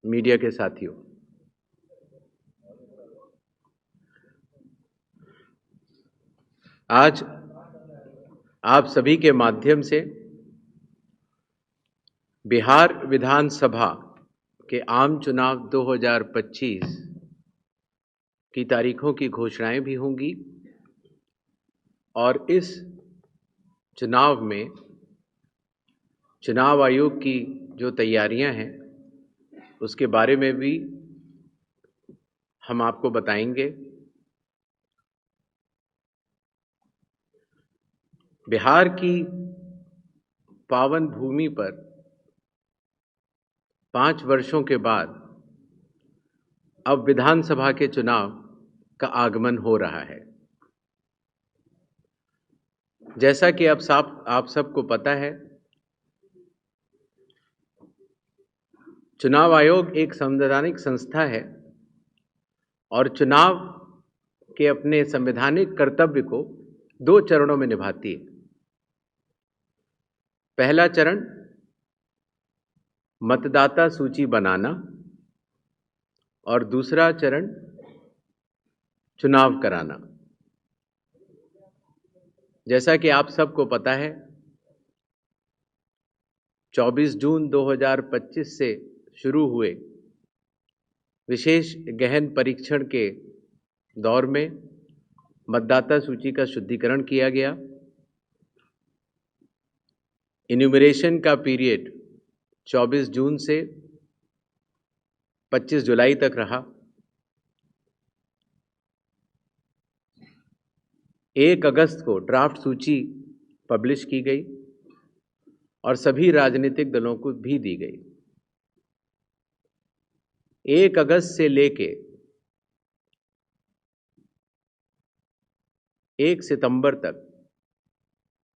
Media के साथियों, आज आप सभी के माध्यम से बिहार विधानसभा के आम चुनाव 2025 की तारीखों की घोषणाएं भी होंगी और इस चुनाव में चुनाव आयोग की जो तैयारियां हैं उसके बारे में भी हम आपको बताएंगे। बिहार की पावन भूमि पर 5 वर्षों के बाद अब विधानसभा के चुनाव का आगमन हो रहा है। जैसा कि आप सबको पता है, चुनाव आयोग एक संवैधानिक संस्था है और चुनाव के अपने संवैधानिक कर्तव्य को 2 चरणों में निभाती है। पहला चरण मतदाता सूची बनाना और दूसरा चरण चुनाव कराना। जैसा कि आप सबको पता है, 24 जून 2025 से शुरू हुए विशेष गहन परीक्षण के दौर में मतदाता सूची का शुद्धिकरण किया गया। इन्यूमरेशन का पीरियड 24 जून से 25 जुलाई तक रहा। 1 अगस्त को ड्राफ्ट सूची पब्लिश की गई और सभी राजनीतिक दलों को भी दी गई। 1 अगस्त से लेके 1 सितंबर तक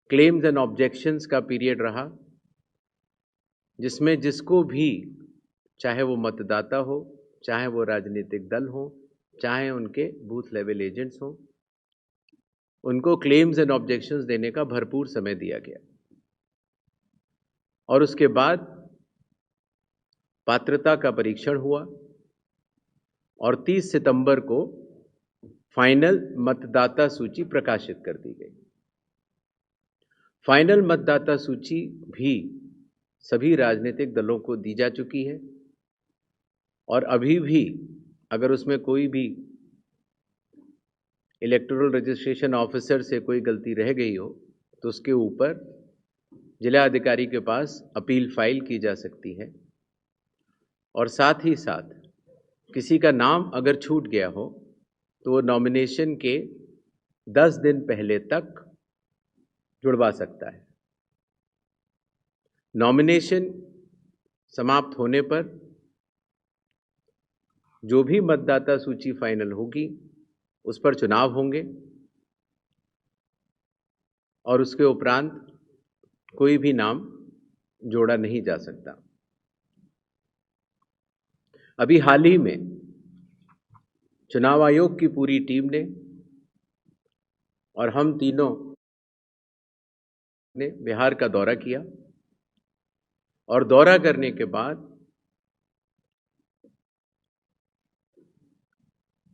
क्लेम्स एंड ऑब्जेक्शंस का पीरियड रहा, जिसमें जिसको भी, चाहे वो मतदाता हो, चाहे वो राजनीतिक दल हो, चाहे उनके बूथ लेवल एजेंट्स हो, उनको क्लेम्स एंड ऑब्जेक्शंस देने का भरपूर समय दिया गया। और उसके बाद पात्रता का परीक्षण हुआ और 30 सितंबर को फाइनल मतदाता सूची प्रकाशित कर दी गई। फाइनल मतदाता सूची भी सभी राजनीतिक दलों को दी जा चुकी है और अभी भी अगर उसमें कोई भी इलेक्टोरल रजिस्ट्रेशन ऑफिसर से कोई गलती रह गई हो तो उसके ऊपर जिला अधिकारी के पास अपील फाइल की जा सकती है। और साथ ही साथ किसी का नाम अगर छूट गया हो तो वो नॉमिनेशन के 10 दिन पहले तक जुड़वा सकता है। नॉमिनेशन समाप्त होने पर जो भी मतदाता सूची फाइनल होगी उस पर चुनाव होंगे और उसके उपरांत कोई भी नाम जोड़ा नहीं जा सकता। अभी हाल ही में चुनाव आयोग की पूरी टीम ने और हम तीनों ने बिहार का दौरा किया और दौरा करने के बाद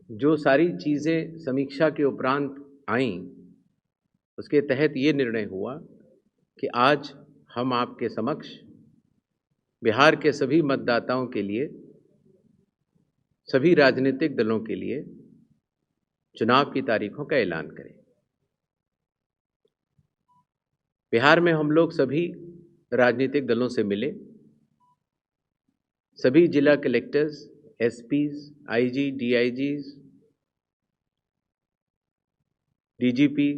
जो सारी चीज़ें समीक्षा के उपरांत आईं, उसके तहत ये निर्णय हुआ कि आज हम आपके समक्ष बिहार के सभी मतदाताओं के लिए, सभी राजनीतिक दलों के लिए चुनाव की तारीखों का ऐलान करें। बिहार में हम लोग सभी राजनीतिक दलों से मिले, सभी जिला collectors, SPs, IG, DIGs, DGP,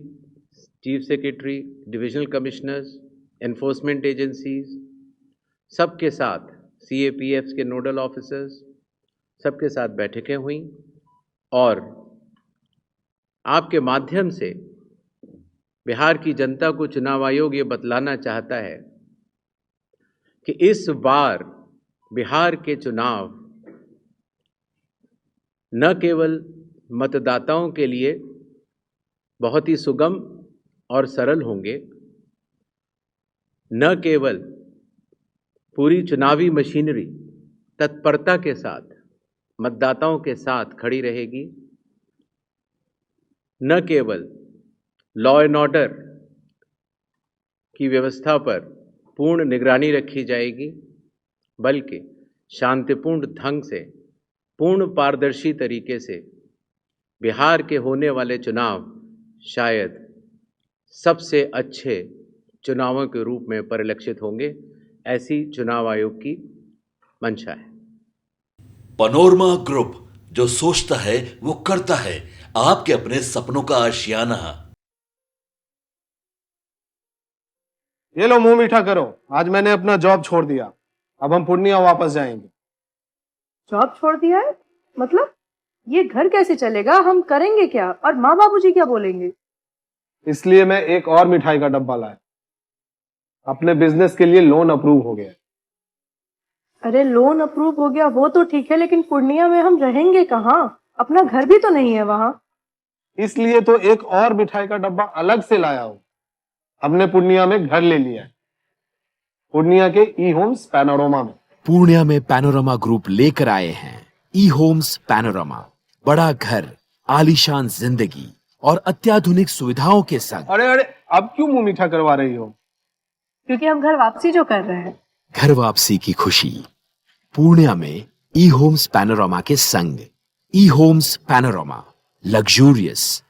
chief secretary, divisional commissioners, enforcement agencies, सबके साथ सीएपीएफ्स के नोडल ऑफिसर्स, सबके साथ बैठकें हुई और आपके माध्यम से बिहार की जनता को चुनाव आयोग ये बतलाना चाहता है कि इस बार बिहार के चुनाव न केवल मतदाताओं के लिए बहुत ही सुगम और सरल होंगे, न केवल पूरी चुनावी मशीनरी तत्परता के साथ मतदाताओं के साथ खड़ी रहेगी। न केवल लॉ एंड ऑर्डर की व्यवस्था पर पूर्ण निगरानी रखी जाएगी, बल्कि शांतिपूर्ण ढंग से, पूर्ण पारदर्शी तरीके से बिहार के होने वाले चुनाव शायद सबसे अच्छे चुनावों के रूप में परिलक्षित होंगे, ऐसी चुनाव आयोग की मंशा है। पैनोरमा ग्रुप, जो सोचता है वो करता है। आपके अपने सपनों का आशियाना। ये लो, मुंह मीठा करो। आज मैंने अपना जॉब छोड़ दिया, अब हम पूर्णिया वापस जाएंगे। जॉब छोड़ दिया है? मतलब ये घर कैसे चलेगा? हम करेंगे क्या? और माँ बाबूजी क्या बोलेंगे? इसलिए मैं एक और मिठाई का डब्बा लाया। अपने बिजनेस के लिए लोन अप्रूव हो गया। अरे लोन अप्रूव हो गया वो तो ठीक है, लेकिन पूर्णिया में हम रहेंगे कहाँ? अपना घर भी तो नहीं है वहां। इसलिए तो एक और मिठाई का डब्बा अलग से लाया हूं। हमने पूर्णिया में घर ले लिया है, पूर्णिया के ई होम्स पैनोरमा में। पूर्णिया में पैनोरमा ग्रुप लेकर आए हैं ई होम्स पैनोरमा। बड़ा घर, आलीशान जिंदगी और अत्याधुनिक सुविधाओं के संग। अरे अरे, अब क्यों मुंह मीठा करवा रही हो? क्योंकि हम घर वापसी जो कर रहे हैं। घर वापसी की खुशी पूर्णिया में ई होम्स पैनोरमा के संग। ई होम्स पैनोरमा, लग्जूरियस,